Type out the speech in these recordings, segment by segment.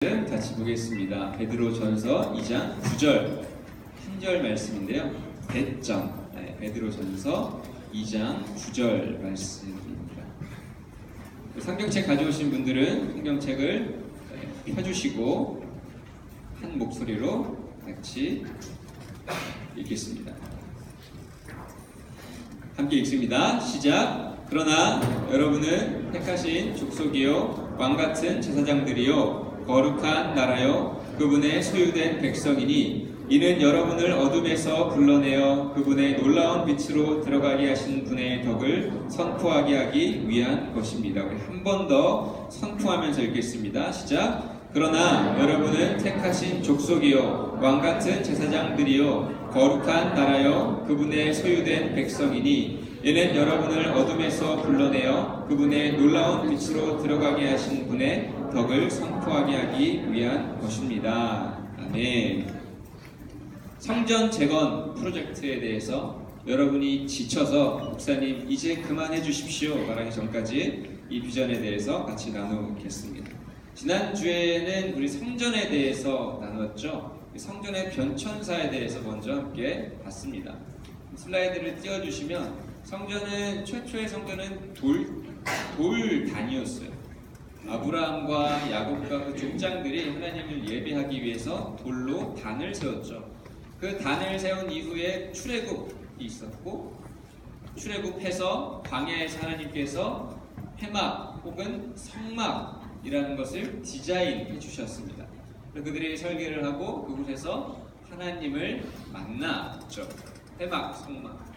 같이 보겠습니다. 베드로전서 2장 9절 한 절 말씀인데요. 배점. 베드로전서 2장 9절 말씀입니다. 성경책 가져오신 분들은 성경책을 펴주시고 한 목소리로 같이 읽겠습니다. 함께 읽습니다. 시작. 그러나 여러분은 택하신 족속이요 왕같은 제사장들이요 거룩한 나라요 그분의 소유된 백성이니 이는 여러분을 어둠에서 불러내어 그분의 놀라운 빛으로 들어가게 하신 분의 덕을 선포하게 하기 위한 것입니다. 우리 한 번 더 선포하면서 읽겠습니다. 시작. 그러나 여러분은 택하신 족속이요 왕같은 제사장들이요 거룩한 나라요 그분의 소유된 백성이니 이는 여러분을 어둠에서 불러내어 그분의 놀라운 빛으로 들어가게 하신 분의 덕을 선포하게 하기 위한 것입니다. 아멘. 성전 재건 프로젝트에 대해서 여러분이 지쳐서 목사님 이제 그만해 주십시오 말하기 전까지 이 비전에 대해서 같이 나누겠습니다. 지난주에는 우리 성전에 대해서 나누었죠. 성전의 변천사에 대해서 먼저 함께 봤습니다. 슬라이드를 띄워주시면 최초의 성전은 돌단이었어요. 아브라함과 야곱과 그 족장들이 하나님을 예배하기 위해서 돌로 단을 세웠죠. 그 단을 세운 이후에 출애굽이 있었고 출애굽해서 광야에서 하나님께서 회막 혹은 성막이라는 것을 디자인해 주셨습니다. 그들이 설계를 하고 그곳에서 하나님을 만났죠. 회막, 성막.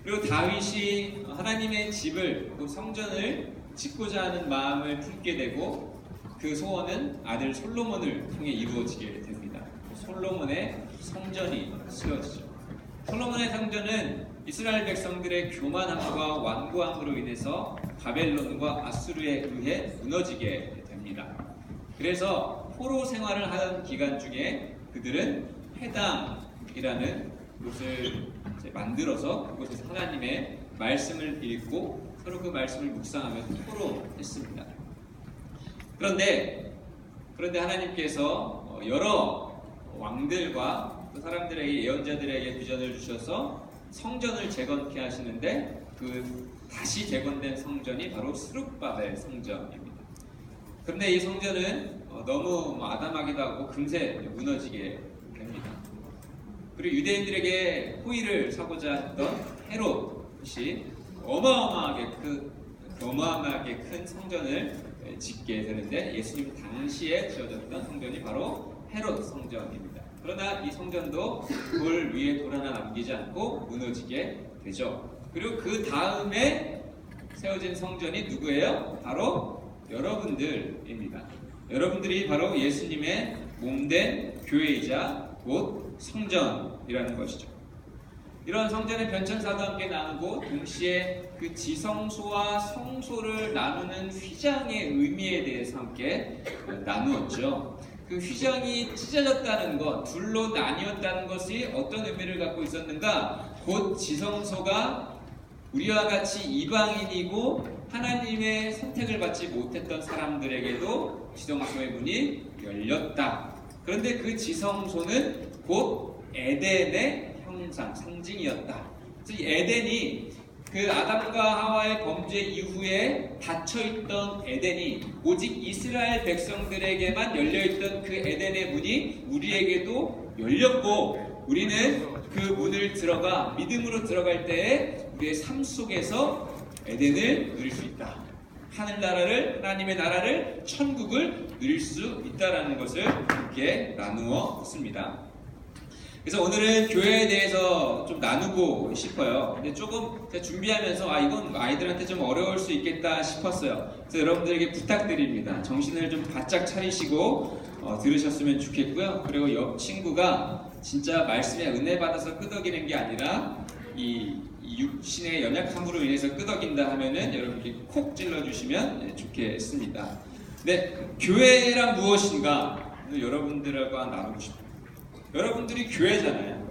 그리고 다윗이 하나님의 집을, 성전을 짓고자 하는 마음을 품게 되고 그 소원은 아들 솔로몬을 통해 이루어지게 됩니다. 솔로몬의 성전이 세워지죠. 솔로몬의 성전은 이스라엘 백성들의 교만함과 완고함으로 인해서 바벨론과 아수르에 의해 무너지게 됩니다. 그래서 포로 생활을 하던 기간 중에 그들은 회당이라는 곳을 만들어서 그곳에서 하나님의 말씀을 읽고 서로 그 말씀을 묵상하며 토론했습니다. 그런데 하나님께서 여러 왕들과 또 사람들에게 예언자들에게 비전을 주셔서 성전을 재건케 하시는데 그 다시 재건된 성전이 바로 스룹바벨 성전입니다. 그런데 이 성전은 너무 아담하기도 하고 금세 무너지게 됩니다. 그리고 유대인들에게 호의를 사고자 했던 헤롯이 어마어마하게 큰 성전을 짓게 되는데 예수님 당시에 지어졌던 성전이 바로 헤롯 성전입니다. 그러나 이 성전도 돌 위에 돌 하나 남기지 않고 무너지게 되죠. 그리고 그 다음에 세워진 성전이 누구예요? 바로 여러분들입니다. 여러분들이 바로 예수님의 몸된 교회이자 곧 성전이라는 것이죠. 이런 성전의 변천사도 함께 나누고 동시에 그 지성소와 성소를 나누는 휘장의 의미에 대해서 함께 나누었죠. 그 휘장이 찢어졌다는 것, 둘로 나뉘었다는 것이 어떤 의미를 갖고 있었는가? 곧 지성소가 우리와 같이 이방인이고 하나님의 선택을 받지 못했던 사람들에게도 지성소의 문이 열렸다. 그런데 그 지성소는 곧 에덴의 형상, 상징이었다. 그래서 이 에덴이 그 아담과 하와의 범죄 이후에 닫혀있던 에덴이 오직 이스라엘 백성들에게만 열려있던 그 에덴의 문이 우리에게도 열렸고 우리는 그 문을 들어가 믿음으로 들어갈 때에 우리의 삶 속에서 에덴을 누릴 수 있다. 하나님의 나라를 천국을 누릴 수 있다라는 것을 함께 나누었습니다. 그래서 오늘은 교회에 대해서 좀 나누고 싶어요. 근데 조금 준비하면서 이건 아이들한테 좀 어려울 수 있겠다 싶었어요. 그래서 여러분들에게 부탁드립니다. 정신을 좀 바짝 차리시고 들으셨으면 좋겠고요. 그리고 옆 친구가 진짜 말씀에 은혜 받아서 끄덕이는 게 아니라 이 육신의 연약함으로 인해서 끄덕인다 하면은 여러분께 콕 찔러주시면 좋겠습니다. 네, 교회란 무엇인가 여러분들과 나누고 싶어요. 여러분들이 교회잖아요.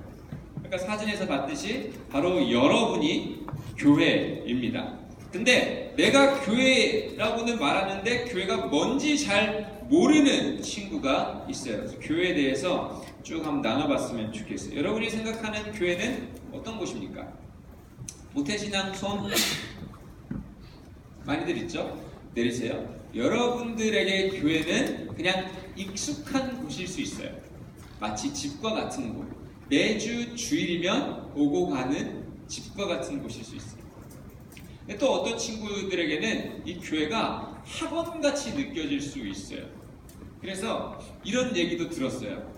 그러니까 사진에서 봤듯이 바로 여러분이 교회입니다. 근데 내가 교회라고는 말하는데 교회가 뭔지 잘 모르는 친구가 있어요. 그래서 교회에 대해서 쭉 한번 나눠봤으면 좋겠어요. 여러분이 생각하는 교회는 어떤 곳입니까? 모태신앙 손 많이들 있죠? 내리세요. 여러분들에게 교회는 그냥 익숙한 곳일 수 있어요. 마치 집과 같은 곳. 매주 주일이면 오고 가는 집과 같은 곳일 수 있어요. 또 어떤 친구들에게는 이 교회가 학원같이 느껴질 수 있어요. 그래서 이런 얘기도 들었어요.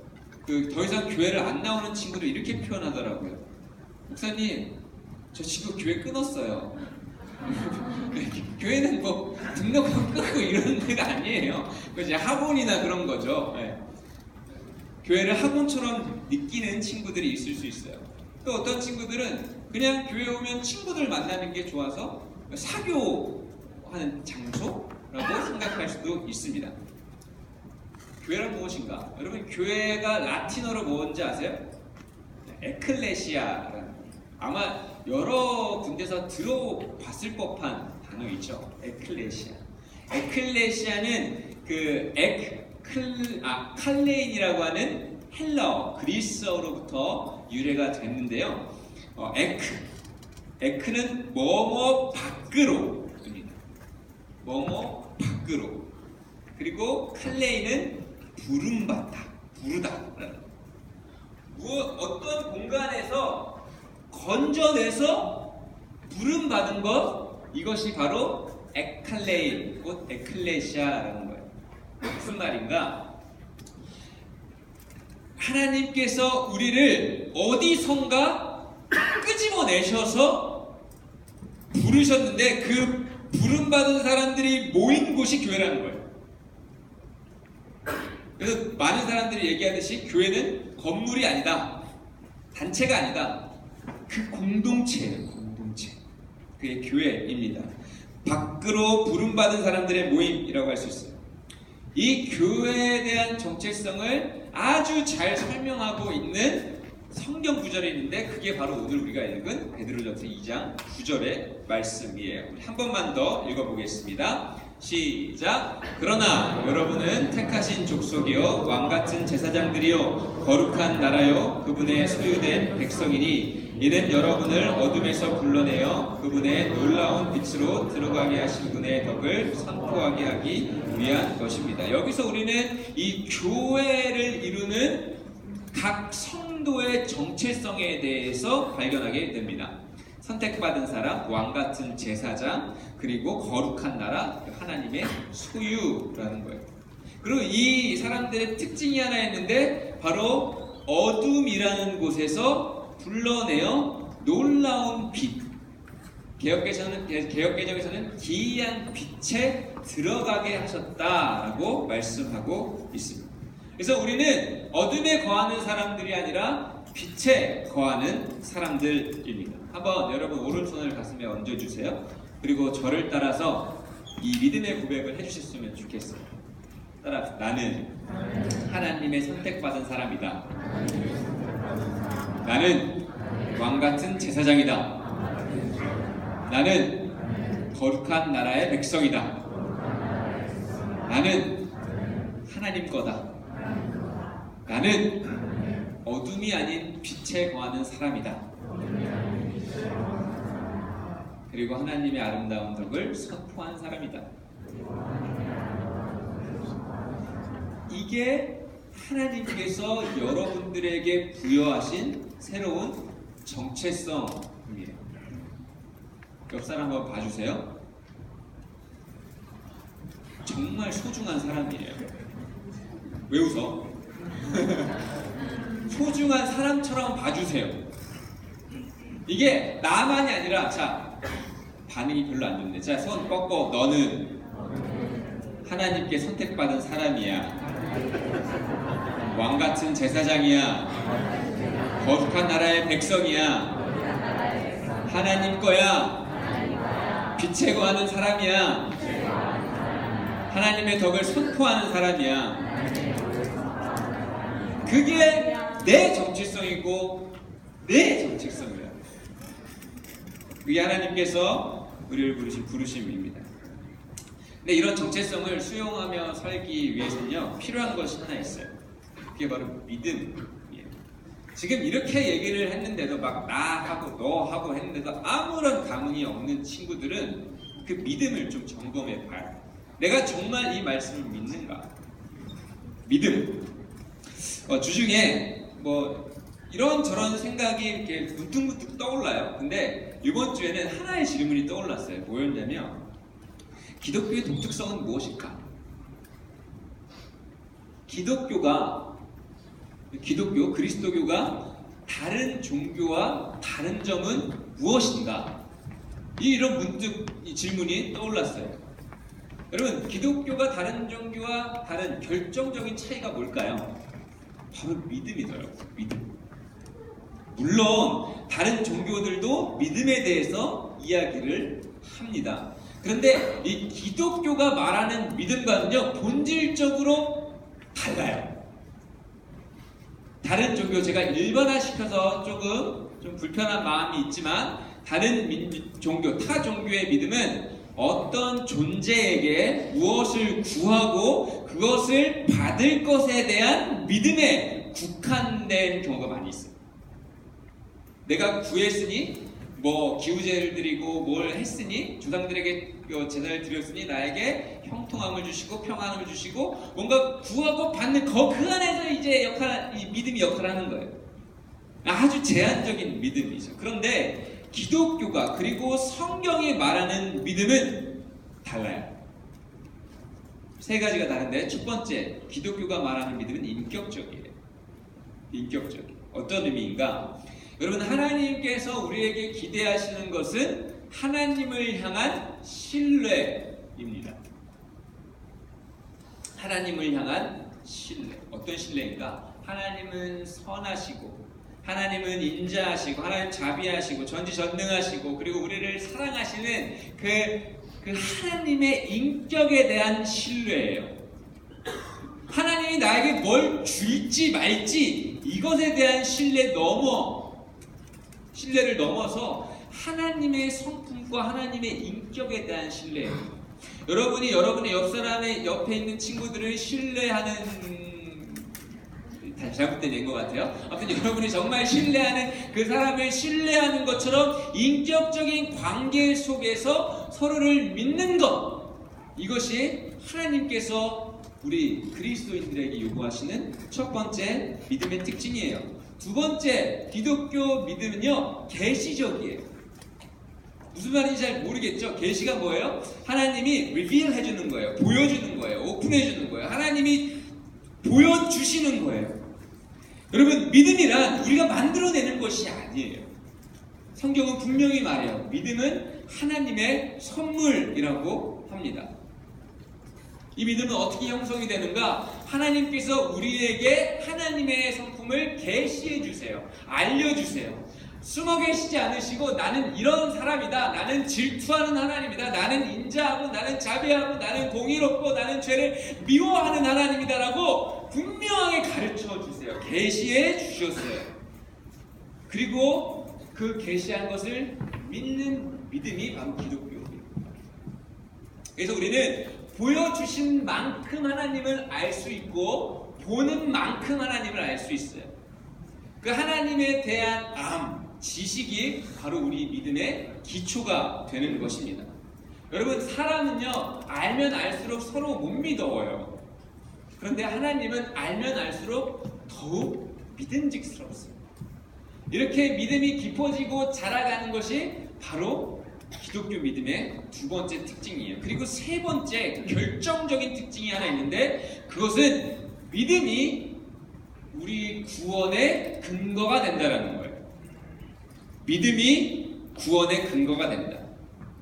더 이상 교회를 안 나오는 친구들 이렇게 표현하더라고요. 목사님, 저 친구 교회 끊었어요. 교회는 뭐 등록금 끊고 이런 데가 아니에요. 이제 학원이나 그런 거죠. 네. 교회를 학원처럼 느끼는 친구들이 있을 수 있어요. 또 어떤 친구들은 그냥 교회 오면 친구들 만나는 게 좋아서 사교하는 장소라고 생각할 수도 있습니다. 교회란 무엇인가? 여러분, 교회가 라틴어로 뭔지 아세요? 에클레시아라는, 아마 여러 군데서 들어봤을 법한 단어이죠. 에클레시아. 에클레시아는 칼레인이라고 하는 헬라어, 그리스어로부터 유래가 됐는데요. 에크는 뭐뭐 밖으로입니다. 뭐뭐 밖으로. 그리고 칼레인은 부름받다, 부르다. 어떤 공간에서 건져내서 부름받은 것, 이것이 바로 에칼레인, 곧 에클레시아라는 거예요. 무슨 말인가? 하나님께서 우리를 어디선가 끄집어내셔서 부르셨는데 그 부름받은 사람들이 모인 곳이 교회라는 거예요. 그래서 많은 사람들이 얘기하듯이 교회는 건물이 아니다, 단체가 아니다, 그 공동체예요. 공동체. 그게 교회입니다. 밖으로 부름받은 사람들의 모임이라고 할 수 있어요. 이 교회에 대한 정체성을 아주 잘 설명하고 있는 성경 구절이 있는데 그게 바로 오늘 우리가 읽은 베드로전서 2장 9절의 말씀이에요. 한 번만 더 읽어보겠습니다. 시작. 그러나 여러분은 택하신 족속이요 왕같은 제사장들이요 거룩한 나라요 그분의 소유된 백성이니 이는 여러분을 어둠에서 불러내어 그분의 놀라운 빛으로 들어가게 하신 분의 덕을 선포하게 하기 위한 것입니다. 여기서 우리는 이 교회를 이루는 각 성도의 정체성에 대해서 발견하게 됩니다. 선택받은 사람, 왕같은 제사장, 그리고 거룩한 나라, 하나님의 소유라는 거예요. 그리고 이 사람들의 특징이 하나 있는데 바로 어둠이라는 곳에서 불러내어 놀라운 빛, 개역개정에서는 기이한 빛에 들어가게 하셨다라고 말씀하고 있습니다. 그래서 우리는 어둠에 거하는 사람들이 아니라 빛에 거하는 사람들입니다. 한번 여러분 오른손을 가슴에 얹어주세요. 그리고 저를 따라서 이 믿음의 고백을 해주셨으면 좋겠어요. 따라, 나는 하나님의 선택받은 사람이다. 나는 왕같은 제사장이다. 나는 거룩한 나라의 백성이다. 나는 하나님 거다. 나는 어둠이 아닌 빛에 거하는 사람이다. 그리고 하나님의 아름다운 덕을 선포한 사람이다. 이게 하나님께서 여러분들에게 부여하신 새로운 정체성입니다. 옆 사람 한번 봐주세요. 정말 소중한 사람이에요. 왜 웃어? 소중한 사람처럼 봐주세요. 이게 나만이 아니라, 자, 반응이 별로 안 좋네. 자, 손 꺾고, 너는 하나님께 선택받은 사람이야. 왕같은 제사장이야. 거룩한 나라의 백성이야. 하나님 거야. 빛에 거하는 사람이야. 하나님의 덕을 선포하는 사람이야. 그게 내 정체성이고 내 정체성이야. 그게 하나님께서 우리를 부르신 부르심입니다. 근데 이런 정체성을 수용하며 살기 위해서는요, 필요한 것이 하나 있어요. 그게 바로 믿음이에요. 지금 이렇게 얘기를 했는데도 막 나하고 너하고 했는데도 아무런 감흥이 없는 친구들은 그 믿음을 좀 점검해 봐요. 내가 정말 이 말씀을 믿는가? 믿음. 주중에 뭐 이런저런 생각이 이렇게 문득문득 떠올라요. 근데 이번 주에는 하나의 질문이 떠올랐어요. 뭐였냐면, 기독교의 독특성은 무엇일까? 그리스도교가 다른 종교와 다른 점은 무엇인가? 이런 문득 이 질문이 떠올랐어요. 여러분, 기독교가 다른 종교와 다른 결정적인 차이가 뭘까요? 바로 믿음이더라고요. 믿음. 물론 다른 종교들도 믿음에 대해서 이야기를 합니다. 그런데 이 기독교가 말하는 믿음과는요, 본질적으로 달라요. 다른 종교, 제가 일반화시켜서 조금 좀 불편한 마음이 있지만, 다른 종교, 타 종교의 믿음은 어떤 존재에게 무엇을 구하고 그것을 받을 것에 대한 믿음에 국한된 경우가 많이 있어요. 내가 구했으니, 뭐 기우제를 드리고 뭘 했으니, 조상들에게 제사를 드렸으니 나에게 형통함을 주시고 평안함을 주시고, 뭔가 구하고 받는 그 안에서 이제 이 믿음이 역할을 하는 거예요. 아주 제한적인 믿음이죠. 그런데 기독교가, 그리고 성경이 말하는 믿음은 달라요. 세 가지가 다른데, 첫 번째, 기독교가 말하는 믿음은 인격적이에요. 인격적이에요. 어떤 의미인가? 여러분, 하나님께서 우리에게 기대하시는 것은 하나님을 향한 신뢰입니다. 하나님을 향한 신뢰. 어떤 신뢰인가? 하나님은 선하시고, 하나님은 인자하시고, 하나님 자비하시고, 전지전능하시고, 그리고 우리를 사랑하시는 그 하나님의 인격에 대한 신뢰예요. 하나님이 나에게 뭘 줄지 말지, 이것에 대한 신뢰를 넘어서 하나님의 성품과 하나님의 인격에 대한 신뢰예요. 여러분이 여러분의 옆 사람의 옆에 있는 친구들을 신뢰하는, 잘못된 얘기인 것 같아요. 아무튼 여러분이 정말 신뢰하는 그 사람을 신뢰하는 것처럼 인격적인 관계 속에서 서로를 믿는 것, 이것이 하나님께서 우리 그리스도인들에게 요구하시는 첫 번째 믿음의 특징이에요. 두 번째, 기독교 믿음은요, 계시적이에요. 무슨 말인지 잘 모르겠죠? 계시가 뭐예요? 하나님이 리빌 해주는 거예요. 보여주는 거예요. 오픈해주는 거예요. 하나님이 보여주시는 거예요. 여러분, 믿음이란 우리가 만들어내는 것이 아니에요. 성경은 분명히 말해요. 믿음은 하나님의 선물이라고 합니다. 이 믿음은 어떻게 형성이 되는가? 하나님께서 우리에게 하나님의 성품을 계시해 주세요. 알려주세요. 숨어 계시지 않으시고, 나는 이런 사람이다, 나는 질투하는 하나님이다, 나는 인자하고, 나는 자비하고, 나는 공의롭고, 나는 죄를 미워하는 하나님이다 라고 분명하게 가르쳐 주세요. 계시해 주셨어요. 그리고 그 계시한 것을 믿는 믿음이 바로 기독교입니다. 그래서 우리는 보여주신 만큼 하나님을 알 수 있고, 보는 만큼 하나님을 알 수 있어요. 그 하나님에 대한 지식이 바로 우리 믿음의 기초가 되는 것입니다. 여러분, 사람은요, 알면 알수록 서로 못 믿어요. 그런데 하나님은 알면 알수록 더욱 믿음직스럽습니다. 이렇게 믿음이 깊어지고 자라가는 것이 바로 기독교 믿음의 두 번째 특징이에요. 그리고 세 번째 결정적인 특징이 하나 있는데, 그것은 믿음이 우리 구원의 근거가 된다는 거예요. 믿음이 구원의 근거가 된다.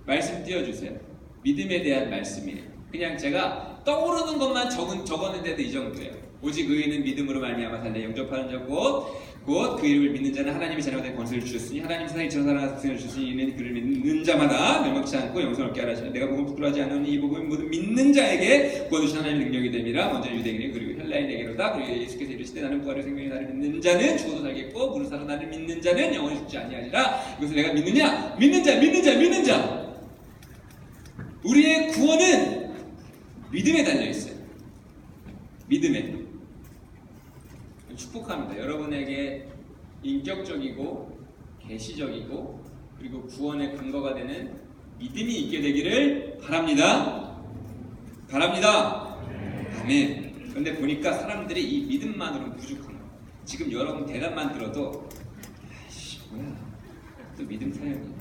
말씀 띄워주세요. 믿음에 대한 말씀이에요. 그냥 제가 떠오르는 것만 적었는데도 이 정도예요. 오직 의인은 믿음으로 말미암아 살되 영접하는 자 곧 그 이름을 믿는 자는 하나님의 자녀가 된 권세를 주셨으니, 하나님 세상에 전 사랑하사 특생을 주셨으니, 이는 그를 믿는 자마다 멸망치 않고 영생을 얻게 하라 하시니, 내가 복음을 부끄러워하지 않으니 이 복음은 모든 믿는 자에게 구원주신 하나님의 능력이 됨이라. 먼저 유대인에게 그리고 헬라인에게로다. 그리고 예수께서 이르시되 나는 부활의 생명이 나를 믿는 자는 죽어도 살겠고 무릇 살아 나를 믿는 자는 영원히 죽지 아니하리라. 이것을 내가 믿느냐? 믿는 자. 우리의 구원은 믿음에 달려 있어요. 믿음에. 축복합니다. 여러분에게 인격적이고 계시적이고 그리고 구원의 근거가 되는 믿음이 있게 되기를 바랍니다. 바랍니다. 아멘. 그런데 보니까 사람들이 이 믿음만으로는 부족한 거예요. 지금 여러분 대답만 들어도 아이씨 뭐야 또 믿음 사역이.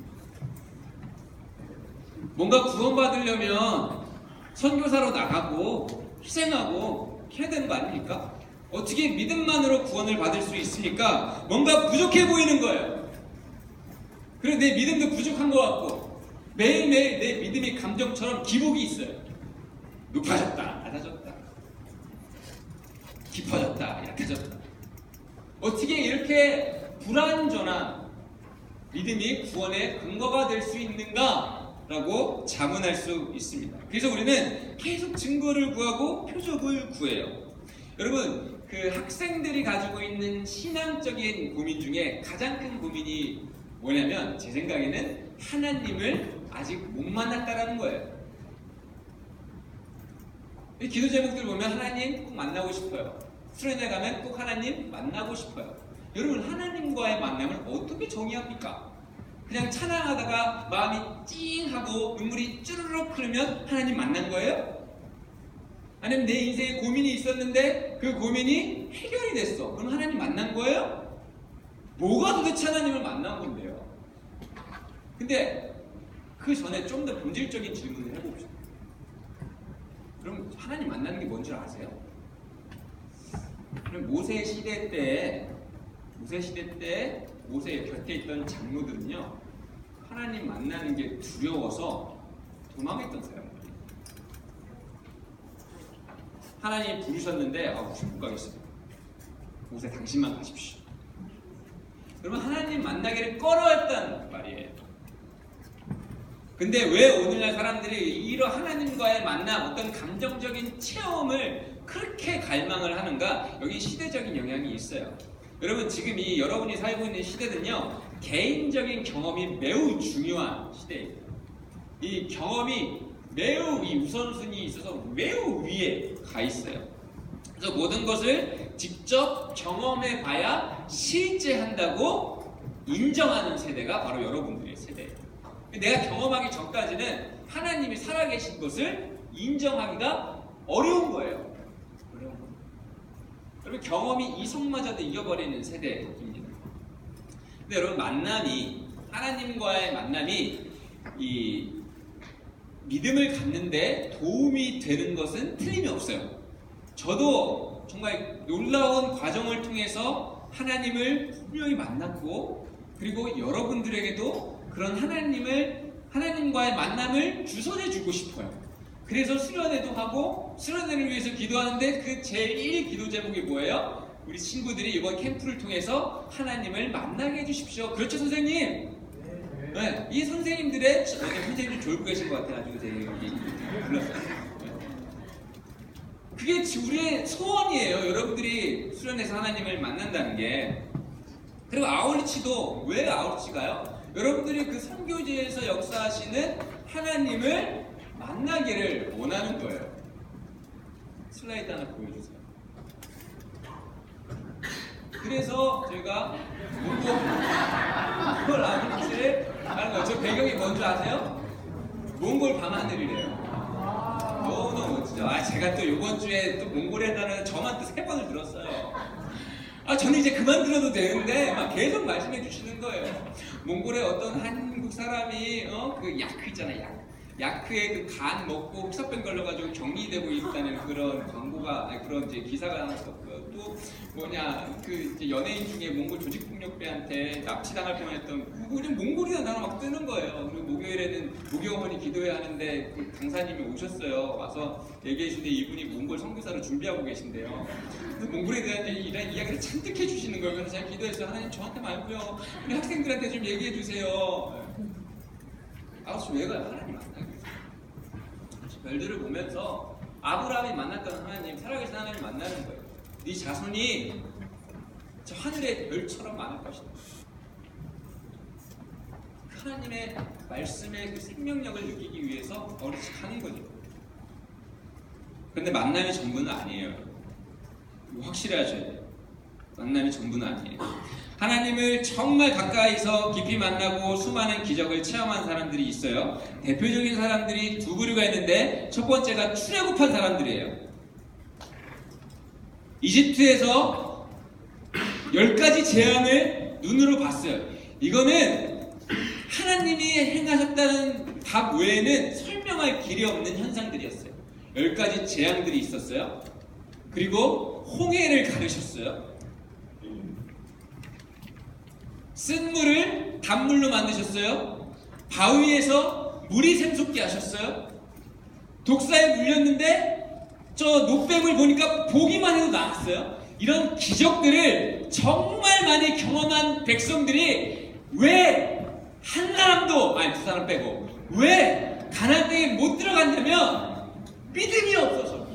뭔가 구원받으려면 선교사로 나가고 희생하고 해야 되는 거 아닙니까? 어떻게 믿음만으로 구원을 받을 수 있습니까? 뭔가 부족해 보이는 거예요. 그래서 내 믿음도 부족한 것 같고 매일매일 내 믿음이 감정처럼 기복이 있어요. 높아졌다, 낮아졌다, 깊어졌다, 약해졌다. 어떻게 이렇게 불완전한 믿음이 구원의 근거가 될 수 있는가? 라고 자문할 수 있습니다. 그래서 우리는 계속 증거를 구하고 표적을 구해요. 여러분, 그 학생들이 가지고 있는 신앙적인 고민 중에 가장 큰 고민이 뭐냐면 제 생각에는 하나님을 아직 못 만났다라는 거예요. 이 기도 제목들 보면 하나님 꼭 만나고 싶어요. 수련회 가면 꼭 하나님 만나고 싶어요. 여러분, 하나님과의 만남을 어떻게 정의합니까? 그냥 찬양하다가 마음이 찡하고 눈물이 쭈르륵 흐르면 하나님 만난 거예요? 아니면 내 인생에 고민이 있었는데 그 고민이 해결이 됐어. 그럼 하나님 만난 거예요? 뭐가 도대체 하나님을 만난 건데요? 근데 그 전에 좀 더 본질적인 질문을 해봅시다. 그럼 하나님 만나는 게 뭔 줄 아세요? 그럼 모세 시대 때 모세 곁에 있던 장로들은요, 하나님 만나는 게 두려워서 도망했던 사람들이에요. 하나님 부르셨는데 무슨 못 가겠어요. 모세 당신만 가십시오. 그러면 하나님 만나기를 꺼려했단 말이에요. 근데 왜 오늘날 사람들이 이런 하나님과의 만남, 어떤 감정적인 체험을 그렇게 갈망을 하는가? 여기 시대적인 영향이 있어요. 여러분, 지금 여러분이 살고 있는 시대는요, 개인적인 경험이 매우 중요한 시대예요. 이 경험이 매우 이 우선순위에 있어서 매우 위에 가 있어요. 그래서 모든 것을 직접 경험해 봐야 실제 한다고 인정하는 세대가 바로 여러분들의 세대예요. 내가 경험하기 전까지는 하나님이 살아계신 것을 인정하기가 어려운 거예요. 여러분, 경험이 이성마저도 이겨버리는 세대입니다. 근데 여러분, 하나님과의 만남이 이 믿음을 갖는데 도움이 되는 것은 틀림이 없어요. 저도 정말 놀라운 과정을 통해서 하나님을 분명히 만났고, 그리고 여러분들에게도 그런 하나님과의 만남을 주선해 주고 싶어요. 그래서 수련회도 하고, 수련회를 위해서 기도하는데 그 제1 기도 제목이 뭐예요? 우리 친구들이 이번 캠프를 통해서 하나님을 만나게 해주십시오. 그렇죠, 선생님? 네. 이 선생님들의 선생님이 졸고 계신 것 같아가지고 제가 여기 불렀어요. 그게 우리의 소원이에요. 여러분들이 수련회에서 하나님을 만난다는 게. 그리고 아울리치도 왜 아울리치가요? 여러분들이 그 선교지에서 역사하시는 하나님을 만나기를 원하는 거예요. 슬라이드 하나 보여주세요. 그래서 저희가 몽골 아울리치를 하는 거예요. 저 배경이 뭔지 아세요? 몽골 밤하늘이래요. 너무 멋지죠? 제가 또 이번 주에 또 몽골에 한다는 저만 또 3번을 들었어요. 저는 이제 그만 들어도 되는데 막 계속 말씀해 주시는 거예요. 몽골에 어떤 한국 사람이 그 야크 있잖아요. 야크에 그 간 먹고 흑사병 걸려가지고 격리되고 있다는 그런 광고가, 그런 이제 기사가 나왔었고요. 또 그 이제 연예인 중에 몽골 조직폭력배한테 납치당할 뻔했던, 우리 몽골이라는 단어 막 뜨는 거예요. 그리고 목요일에는 목요어머니 기도회 하는데 그 강사님이 오셨어요. 와서 얘기해 주는데 이분이 몽골 선교사로 준비하고 계신데요. 그래서 몽골에 대한 이런 이야기를 잔뜩 해주시는 거예요. 그래서 제가 기도해서 하나님 저한테 말고요, 우리 학생들한테 좀 얘기해 주세요. 왜 가요? 하나님 만나기 위해서. 별들을 보면서 아브라함이 만났던 하나님, 살아계신 하나님 만나는 거예요. 네 자손이 저 하늘의 별처럼 많을 것이다. 하나님의 말씀의 그 생명력을 느끼기 위해서 어리씩 하는 거죠. 그런데 만남이 전부는 아니에요. 확실히 하셔야 돼요. 만남이 전부는 아니에요. 하나님을 정말 가까이서 깊이 만나고 수많은 기적을 체험한 사람들이 있어요. 대표적인 사람들이 두 부류가 있는데 첫 번째가 출애굽한 사람들이에요. 이집트에서 10가지 재앙을 눈으로 봤어요. 이거는 하나님이 행하셨다는 답 외에는 설명할 길이 없는 현상들이었어요. 10가지 재앙들이 있었어요. 그리고 홍해를 가르셨어요. 쓴 물을 단물로 만드셨어요. 바위에서 물이 샘솟게 하셨어요. 독사에 물렸는데 저 노뱀을 보니까 보기만 해도 나았어요. 이런 기적들을 정말 많이 경험한 백성들이 왜 한 사람도, 아니 두 사람 빼고, 왜 가나안 땅에 못 들어갔냐면 믿음이 없어서.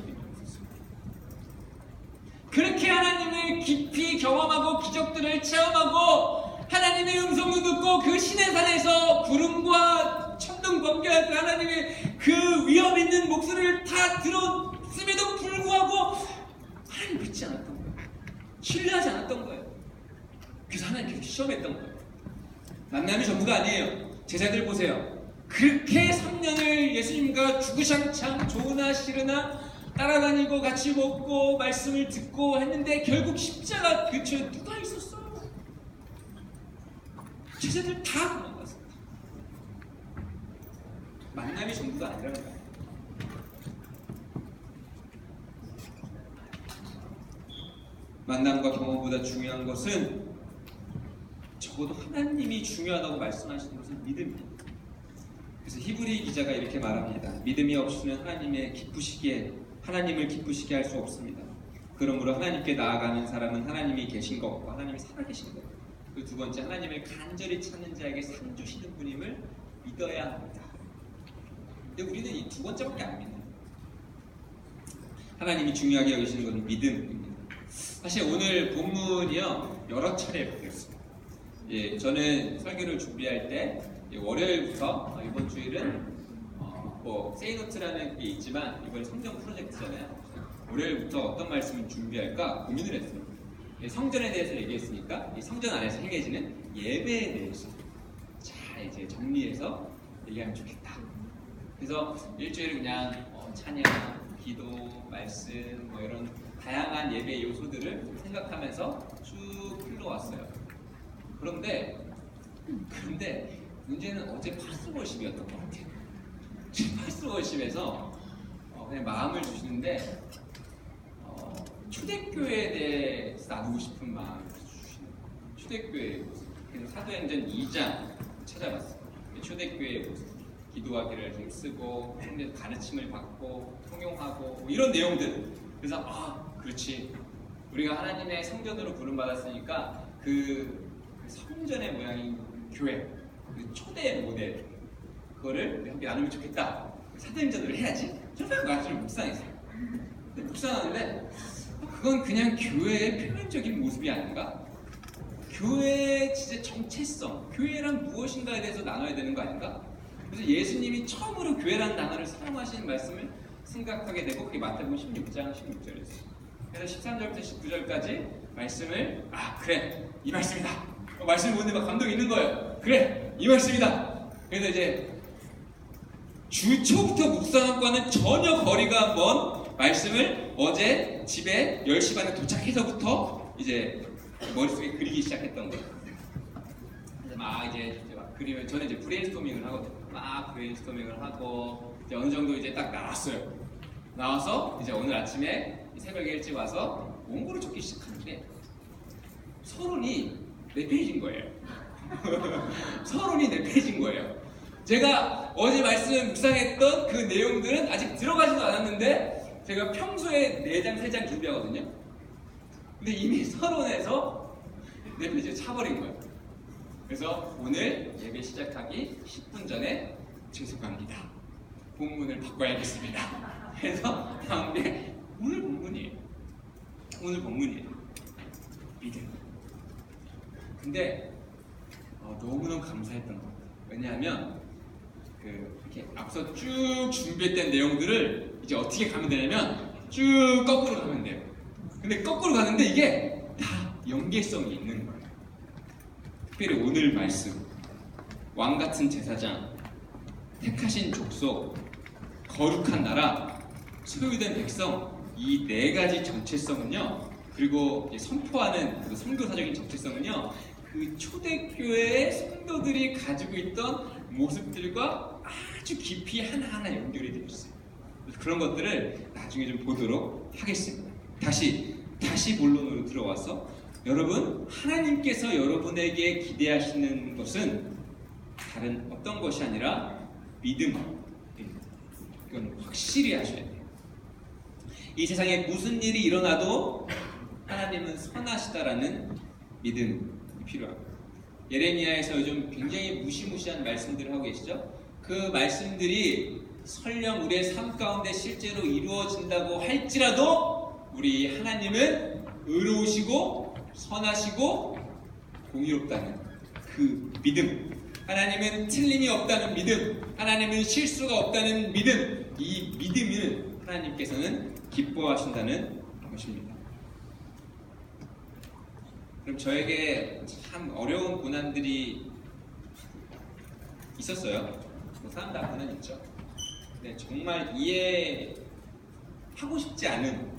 그렇게 하나님을 깊이 경험하고 기적들을 체험하고 하나님의 음성도 듣고 그 시내산에서 구름과 천둥 번개할 때 하나님의 그 위험 있는 목소리를 다 들었음에도 불구하고 하나님 믿지 않았던 거예요. 신뢰하지 않았던 거예요. 그래서 하나님께서 시험했던 거예요. 만남이 전부가 아니에요. 제자들 보세요. 그렇게 3년을 예수님과 주구장창 좋으나 싫으나 따라다니고 같이 먹고 말씀을 듣고 했는데 결국 십자가 근처에 누가 있었어요? 제자들 다 도망갔습니다. 만남이 전부가 아니라는 거예요. 만남과 경험보다 중요한 것은 적어도 하나님이 중요하다고 말씀하시는 것은 믿음입니다. 그래서 히브리 기자가 이렇게 말합니다. 믿음이 없으면 하나님을 기쁘시게 할 수 없습니다. 그러므로 하나님께 나아가는 사람은 하나님이 계신 것과 하나님이 살아계신 것, 그 두 번째 하나님을 간절히 찾는 자에게 상 주시는 분임을 믿어야 합니다. 근데 우리는 이 두 번째밖에 안 믿는 거예요. 하나님이 중요하게 여기시는 것은 믿음입니다. 사실 오늘 본문이요 여러 차례 바뀌었어요. 예, 저는 설교를 준비할 때 월요일부터 이번 주일은 세이노트라는 게 있지만 이번 성경 프로젝트잖아요. 월요일부터 어떤 말씀을 준비할까 고민을 했어요. 성전에 대해서 얘기했으니까 이 성전 안에서 행해지는 예배에 대해서 잘 이제 정리해서 얘기하면 좋겠다. 그래서 일주일 그냥 찬양, 기도, 말씀 이런 다양한 예배 요소들을 생각하면서 쭉 흘러왔어요. 그런데 문제는 어제 파스월십이었던 것 같아요. 파스월십에서 그냥 마음을 주시는데 초대교회에 대해서 나누고 싶은 마음을 주시는 거예요. 초대교회의 모습. 그래서 사도행전 2장 찾아봤어요. 초대교회의 모습. 기도하기를 힘쓰고 가르침을 받고 통용하고 이런 내용들. 그래서 그렇지. 우리가 하나님의 성전으로 부름받았으니까 그 성전의 모양인 교회, 그 초대 모델 그거를 함께 나누면 좋겠다. 사도행전을 해야지. 저는 말씀을 묵상했어요. 근데 묵상하는데 그건 그냥 교회의 표면적인 모습이 아닌가? 교회의 진짜 정체성, 교회란 무엇인가에 대해서 나눠야 되는 거 아닌가? 그래서 예수님이 처음으로 교회라는 단어를 사용하시는 말씀을 생각하게 되고 그게 마태복음 16장 16절이었어요. 그래서 13절부터 19절까지 말씀을 그래 이 말씀이다. 말씀을 보는데 막 감동이 있는 거예요. 그래 이 말씀이다. 그래서 이제 주 초부터 묵상한과는 전혀 거리가 먼 말씀을 어제 집에 10시 반에 도착해서부터 이제 머릿속에 그리기 시작했던 거예요. 그래서 막 그리면 저는 이제 브레인스토밍을 하거든요. 막 브레인스토밍을 하고 이제 어느 정도 이제 딱 나왔어요. 나와서 이제 오늘 아침에 새벽에 일찍 와서 원고를 적기 시작하는데 서론이 4페이지인 거예요. 서론이 4페이지인 거예요. 제가 어제 말씀 묵상했던 그 내용들은 아직 들어가지도 않았는데 제가 평소에 4장, 3장 준비하거든요. 근데 이미 서론에서 4페이지를 차버린 거예요. 그래서 오늘 예배 시작하기 10분 전에 죄송합니다. 본문을 바꿔야겠습니다. 그래서 나온 게 오늘 본문이에요. 오늘 본문이에요. 믿음. 근데 너무너무 감사했던 것 같아요. 왜냐하면 이렇게 앞서 쭉 준비했던 내용들을 이제 어떻게 가면 되냐면 쭉 거꾸로 가면 돼요. 근데 거꾸로 가는데 이게 다 연계성이 있는 거예요. 특별히 오늘 말씀, 왕 같은 제사장, 택하신 족속, 거룩한 나라, 소유된 백성, 이 네 가지 정체성은요, 그리고 선포하는 그 선교사적인 정체성은요, 그 초대교회의 성도들이 가지고 있던 모습들과 아주 깊이 하나하나 연결이 되어 있어요. 그런 것들을 나중에 좀 보도록 하겠습니다. 다시 본론으로 들어와서, 여러분, 하나님께서 여러분에게 기대하시는 것은 다른 어떤 것이 아니라 믿음입니다. 이건 확실히 아셔야 돼요. 이 세상에 무슨 일이 일어나도 하나님은 선하시다라는 믿음이 필요합니다. 예레미야에서 요즘 굉장히 무시무시한 말씀들을 하고 계시죠? 그 말씀들이 설령 우리의 삶 가운데 실제로 이루어진다고 할지라도 우리 하나님은 의로우시고 선하시고 공의롭다는 그 믿음, 하나님은 틀림이 없다는 믿음, 하나님은 실수가 없다는 믿음, 이 믿음을 하나님께서는 기뻐하신다는 것입니다. 그럼 저에게 참 어려운 고난들이 있었어요. 사람 다 고난 있죠. 근데 정말 이해하고 싶지 않은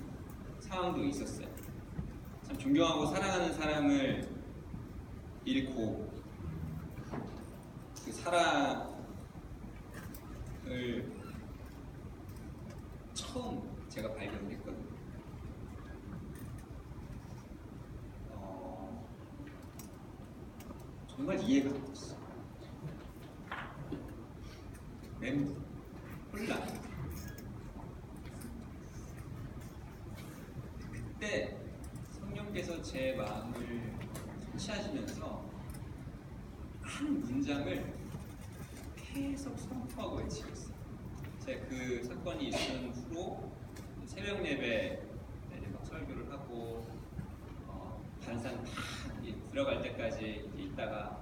상황도 있었어요. 참 존경하고 사랑하는 사람을 잃고 그 사랑을 처음 제가 발견을 했거든요. 정말 이해가 안 됐어요. 멘붕, 혼란. 그때 성령께서 제 마음을 터치하시면서 한 문장을 계속 선포하고 외치고 있어요. 제가 그 사건이 있은 후로 새벽 예배 막 설교를 하고 다른 사람 다 들어갈 때까지 있다가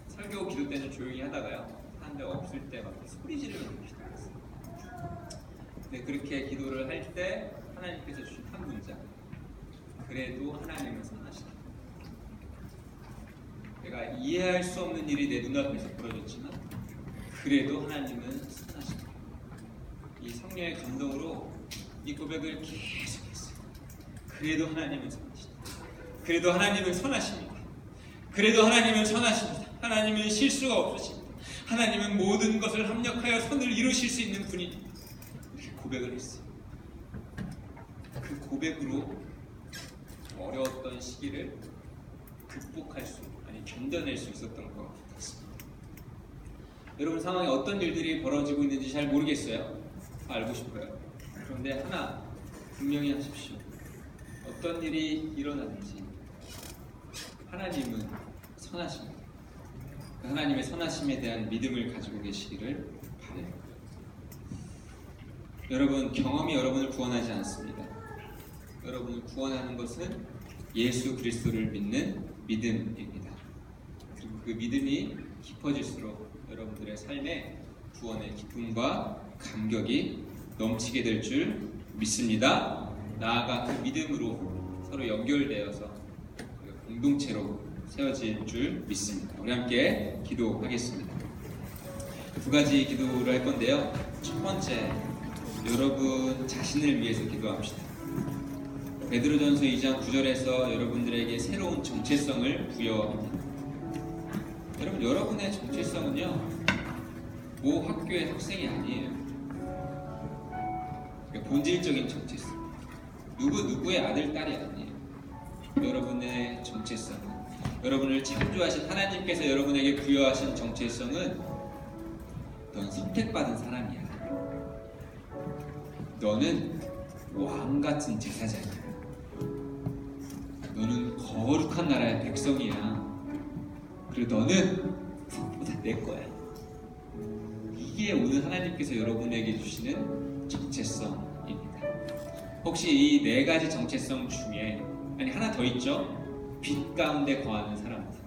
설교 기도 때는 조용히 하다가요, 사람들 없을 때 막 소리 지르면서 기도했어요. 근데 그렇게 기도를 할 때 하나님께서 주신 한 문장, 그래도 하나님은 선하시다. 내가 이해할 수 없는 일이 내 눈앞에서 벌어졌지만 그래도 하나님은 선하시다. 이 성령의 감동으로 이 고백을 계속했어요. 그래도 하나님은 선하시다. 그래도 하나님은 선하십니다. 그래도 하나님은 선하십니다. 하나님은 실수가 없으십니다. 하나님은 모든 것을 합력하여 선을 이루실 수 있는 분입니다. 이렇게 고백을 했어요. 그 고백으로 어려웠던 시기를 극복할 수, 아니 견뎌낼 수 있었던 것 같습니다. 여러분 상황에 어떤 일들이 벌어지고 있는지 잘 모르겠어요. 알고 싶어요. 그런데 하나 분명히 하십시오. 어떤 일이 일어나는지 하나님은 선하십니다. 그 하나님의 선하심에 대한 믿음을 가지고 계시기를 바라요. 여러분, 경험이 여러분을 구원하지 않습니다. 여러분을 구원하는 것은 예수 그리스도를 믿는 믿음입니다. 그리고 그 믿음이 깊어질수록 여러분들의 삶에 구원의 기쁨과 감격이 넘치게 될 줄 믿습니다. 나아가 그 믿음으로 서로 연결되어서 공동체로 세워질 줄 믿습니다. 우리 함께 기도하겠습니다. 두 가지 기도를 할 건데요. 첫 번째, 여러분 자신을 위해서 기도합시다. 베드로전서 2장 9절에서 여러분들에게 새로운 정체성을 부여합니다. 여러분, 여러분의 정체성은요, 모 학교의 학생이 아니에요. 그러니까 본질적인 정체성, 누구의 아들, 딸이 아니에요. 여러분의 정체성은, 여러분을 창조하신 하나님께서 여러분에게 부여하신 정체성은, 넌 선택받은 사람이야. 너는 왕같은 제사장이야. 너는 거룩한 나라의 백성이야. 그리고 너는 무엇보다 내 거야. 이게 오늘 하나님께서 여러분에게 주시는 정체성입니다. 혹시 이 네 가지 정체성 중에, 아니 하나 더 있죠? 빛 가운데 거하는 사람들.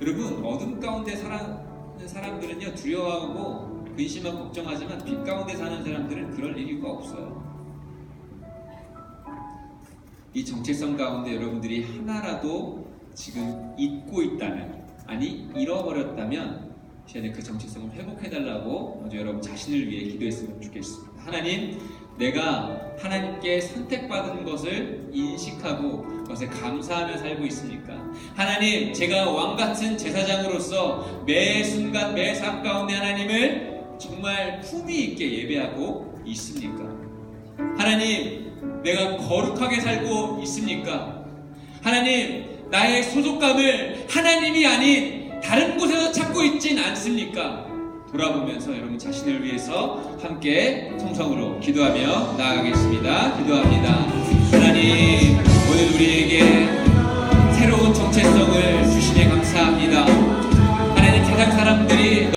여러분, 어둠 가운데 사는 사람들은요, 두려워하고 근심하고 걱정하지만 빛 가운데 사는 사람들은 그럴 이유가 없어요. 이 정체성 가운데 여러분들이 하나라도 지금 잊고 있다면, 아니 잃어버렸다면 시간에 그 정체성을 회복해달라고 먼저 여러분 자신을 위해 기도했으면 좋겠습니다. 하나님, 내가 하나님께 선택받은 것을 인식하고 그것에 감사하며 살고 있습니까? 하나님, 제가 왕같은 제사장으로서 매 순간 매 삶 가운데 하나님을 정말 품위 있게 예배하고 있습니까? 하나님, 내가 거룩하게 살고 있습니까? 하나님, 나의 소속감을 하나님이 아닌 다른 곳에서 찾고 있진 않습니까? 돌아보면서 여러분 자신을 위해서 함께 통성으로 기도하며 나아가겠습니다. 기도합니다. 하나님, 오늘 우리에게 새로운 정체성을 주시니 감사합니다.